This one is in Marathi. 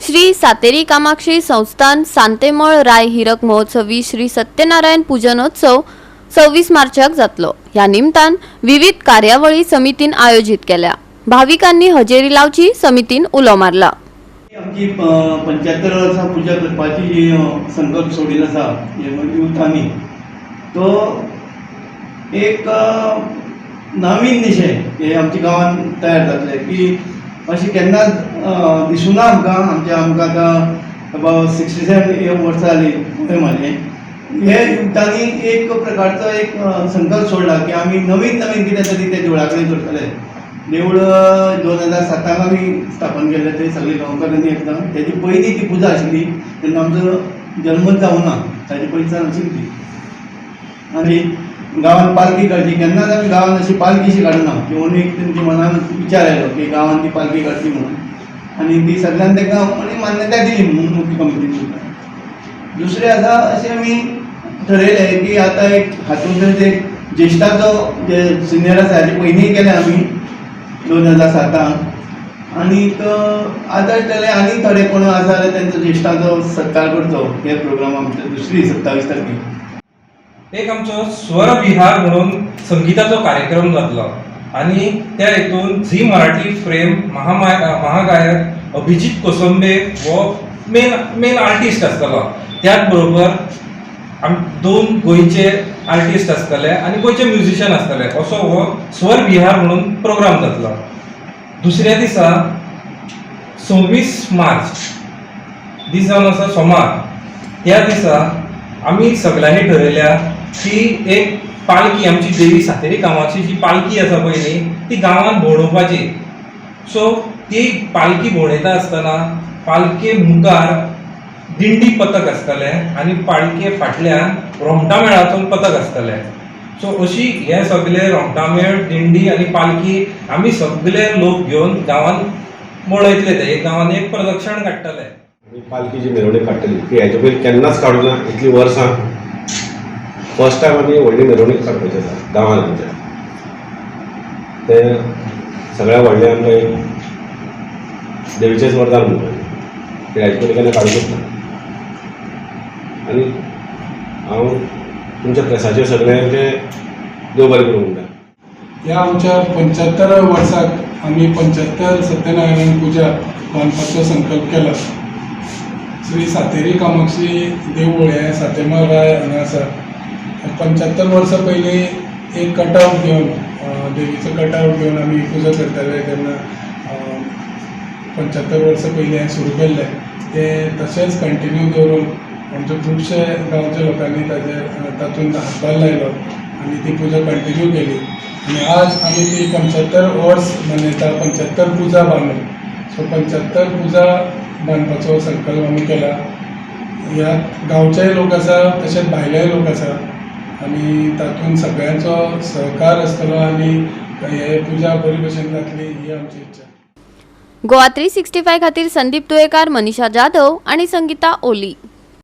श्री सातेरी कामाक्षी संस्थान सांतेमळ राय हिरक महोत्सवी श्री सत्यनारायण पूजनोत्सव 26 मार्चाक जातलो। ह्या निमतान विविध कार्यावळी समितीन आयोजित केल्या। भाविकांनी हजेरी लावची समितीन उलो मारला। आमची 75 वर्सां पुजा करपाची जी संकल्प सोडिल्लो आसा युथांनी तो एक नवीन निशय हे आमच्या गांवांत तयार जातले की अशें केन्नाच दिसूना आमकां आतां अबावट 67 वर्सां जालीं पुणे मारले हे युथांनी एक प्रकारचो एक संकल्प सोडला की आमी नवीन कितें तरी ते देवळा कडेन करतले। देवूळ 2007 आमी स्थापन केल्लें ते सगळे गांवकारांनी एकदम तेजी पयलीं ती पुजा आशिल्ली तेन्ना आमचो जल्मच जावना ताजे पयलींच्यान आशिल्ली आनी गांवांत पालखी काडची केन्नाच आमी गांवांत अशी पालखीशी काडना किंवा एक तेंच्या मनान विचार आयलो की गांवांत ती पालखी काडची म्हणून आनी ती सगळ्यांनी ताका मान्यताय दिली मुख्य कमिटीन। दुसरें आसा अशें आमी ठरयलें की आतां एक हातूंत एक ज्येश्ठाचो जे सिनियर आसा हाजे पयलीं केलें आमी 2007 आनीक आदर आनी थोडे कोण आसा जाल्यार तेंचो ज्येश्ठाचो सत्कार करचो हे प्रोग्राम आमचे दुसरी 27 तारखेक। एक आमचो स्वर विहार म्हणून संगीताचो कार्यक्रम जातलो आणि त्या हेतून झी मराठी फ्रेम महागायक अभिजीत कोसंबे हो मेन आर्टिस्ट आसतलो। त्याच बरोबर दोन गोंयचे आर्टिस्ट आसतले आणि गोंयचे म्युझिशियन आसतले असो हो स्वर विहार म्हणून प्रोग्राम जातलो। दुसऱ्या दिसा 26 मार्च दीस जावन आसा सोमार। त्या दिसा आमी सगळ्यांनी ठरयल्या की एक पालखी आमची देवी सातेरी कामाक्षी जी पालखी आसा पयली ती गांवांत भोंवडोवपाची। सो ती पालखी भोंवडयता आसतना पालखे मुखार दिंडी पथक आसतले आणि पालखे फाटल्यान रोमटा मेळाचो पथक आसतले। सो अशी हे सगळे रोमटा मेळ दिंडी आणि पालखी आमी सगळे लोक घेवन गांवांत मोडयतले ते गांवांत एक प्रदक्षिण काडटले। पालखीची मिरवणूक काडटली ती हेजे पयलीं केन्नाच काडूं ना इतली वर्सां फर्स्ट टायम आमी व्हडली मिरवणूक काडपाची आसा गांवांत आमच्या ते सगळ्या व्हडलें आमकां एक देवीचेंच वरदान म्हणटा ते हेजे पयलीं केन्ना काडूंकच ना। आनी हांव तुमच्या प्रेसाचेर सगळ्यांचे देव बरें करूं म्हणटा। ह्या आमच्या 75 वर्साक आमी 75 सत्यनारायण पुजा बांदपाचो संकल्प केला। श्री सातेरी कामाक्षी देवूळ हे सातेमाळ राय हांगा आसा। 75 वर्सां पयलीं एक कटआउट घेवन देवीचो कटआउट घेवन आमी पुजा करताले तेन्ना 75 वर्सां पयलीं हें सुरू केल्लें ते तशेंच कंटिन्यू दवरून आमचे खुबशे गांवच्या लोकांनी तातूंत हातभार लायलो आनी ती पुजा कंटिन्यू केली आनी आज आमी ती 75 वर्स मनयता 75 पुजा बांदून। सो 75 पुजा बांदपाचो संकल्प आमी केला। ह्या गांवचेय लोक आसा तशेंच भायलेय लोक आसा आनी तातूंत सगळ्यांचो सहकार आसतलो आनी हे पुजा बरी भशेन जातली ही आमची इच्छा। गोवा 365 खातीर संदीप तुयेकार, मनीषा जाधव आणि संगीता ओली।